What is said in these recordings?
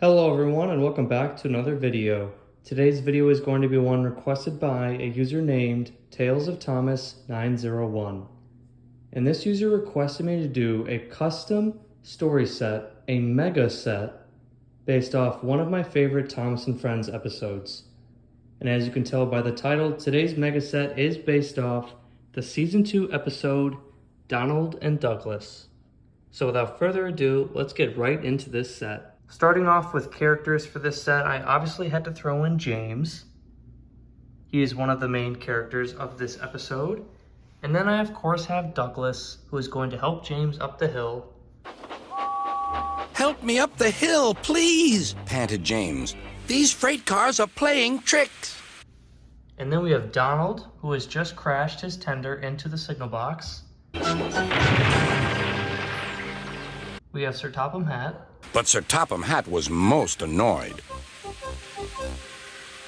Hello everyone and welcome back to another video. Today's video is going to be one requested by a user named Tales of Thomas 901. And this user requested me to do a custom story set, a mega set, based off one of my favorite Thomas and Friends episodes. And as you can tell by the title, today's mega set is based off the season 2 episode Donald and Douglas. So without further ado, let's get right into this set. Starting off with characters for this set, I obviously had to throw in James. He is one of the main characters of this episode. And then I of course have Douglas, who is going to help James up the hill. "Help me up the hill, please," panted James. "These freight cars are playing tricks." And then we have Donald, who has just crashed his tender into the signal box. We have Sir Topham Hatt. But Sir Topham Hatt was most annoyed.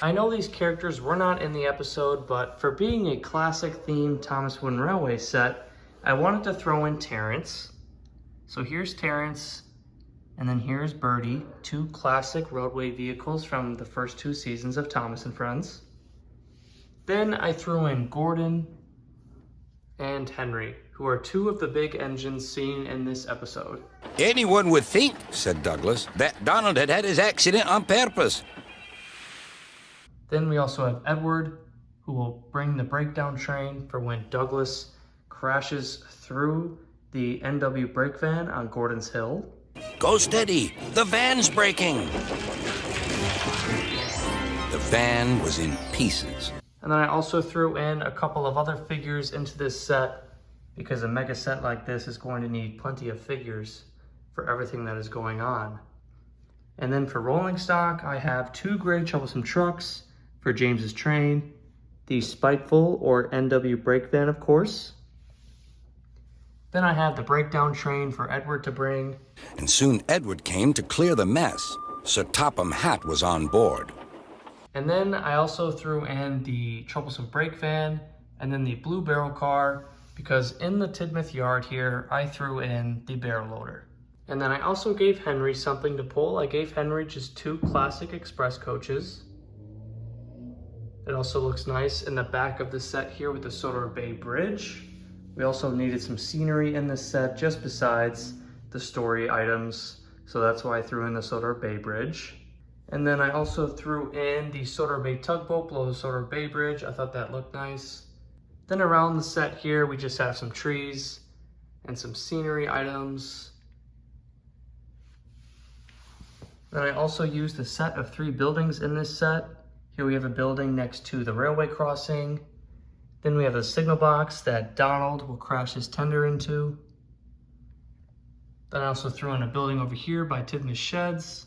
I know these characters were not in the episode, but for being a classic themed Thomas Wooden Railway set, I wanted to throw in Terrence. So here's Terrence, and then here's Birdie, two classic roadway vehicles from the first two seasons of Thomas and Friends. Then I threw in Gordon and Henry, who are two of the big engines seen in this episode. "Anyone would think," said Douglas, "that Donald had had his accident on purpose." Then we also have Edward, who will bring the breakdown train for when Douglas crashes through the NW brake van on Gordon's Hill. "Go steady, the van's breaking." The van was in pieces. And then I also threw in a couple of other figures into this set because a mega set like this is going to need plenty of figures for everything that is going on. And then for rolling stock, I have two Great Troublesome Trucks for James's train, the Spiteful or NW brake van, of course. Then I have the breakdown train for Edward to bring. And soon Edward came to clear the mess. Sir Topham Hatt was on board. And then I also threw in the Troublesome brake van and then the Blue Barrel car, because in the Tidmouth yard here, I threw in the barrel loader. And then I also gave Henry something to pull. I gave Henry just two classic express coaches. It also looks nice in the back of the set here with the Sodor Bay Bridge. We also needed some scenery in this set just besides the story items, so that's why I threw in the Sodor Bay Bridge. And then I also threw in the Sodor Bay tugboat below the Sodor Bay Bridge. I thought that looked nice. Then around the set here, we just have some trees and some scenery items. Then I also used a set of 3 buildings in this set. Here we have a building next to the railway crossing. Then we have a signal box that Donald will crash his tender into. Then I also threw in a building over here by Tidmouth Sheds.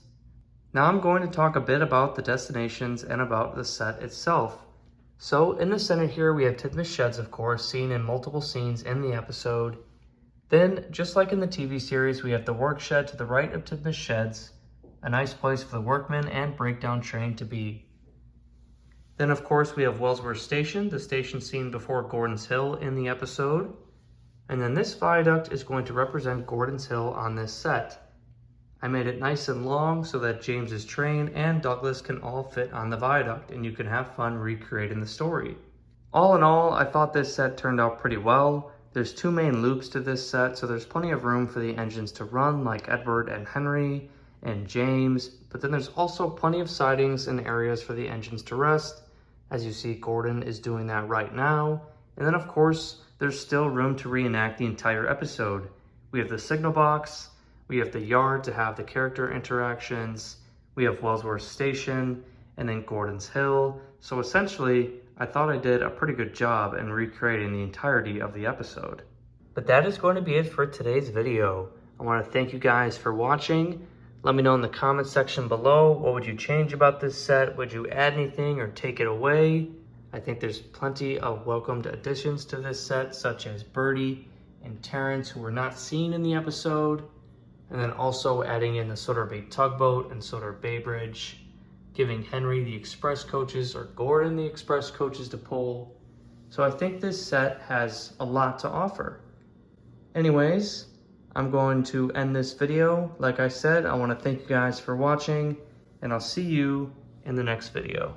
Now I'm going to talk a bit about the destinations and about the set itself. So in the center here, we have Tidmouth Sheds, of course, seen in multiple scenes in the episode. Then, just like in the TV series, we have the work shed to the right of Tidmouth Sheds, a nice place for the workmen and breakdown train to be. Then, of course, we have Wellsworth Station, the station seen before Gordon's Hill in the episode. And then this viaduct is going to represent Gordon's Hill on this set. I made it nice and long so that James's train and Douglas can all fit on the viaduct and you can have fun recreating the story. All in all, I thought this set turned out pretty well. There's 2 main loops to this set, so there's plenty of room for the engines to run like Edward and Henry and James, but then there's also plenty of sidings and areas for the engines to rest. As you see, Gordon is doing that right now. And then of course, there's still room to reenact the entire episode. We have the signal box, we have the yard to have the character interactions, we have Wellsworth Station, and then Gordon's Hill. So essentially, I thought I did a pretty good job in recreating the entirety of the episode. But that is going to be it for today's video. I want to thank you guys for watching. Let me know in the comment section below, what would you change about this set? Would you add anything or take it away? I think there's plenty of welcomed additions to this set, such as Birdie and Terrence, who were not seen in the episode. And then also adding in the Sodor Bay tugboat and Sodor Bay Bridge, giving Henry the express coaches or Gordon the express coaches to pull. So I think this set has a lot to offer. Anyways, I'm going to end this video. Like I said, I want to thank you guys for watching, and I'll see you in the next video.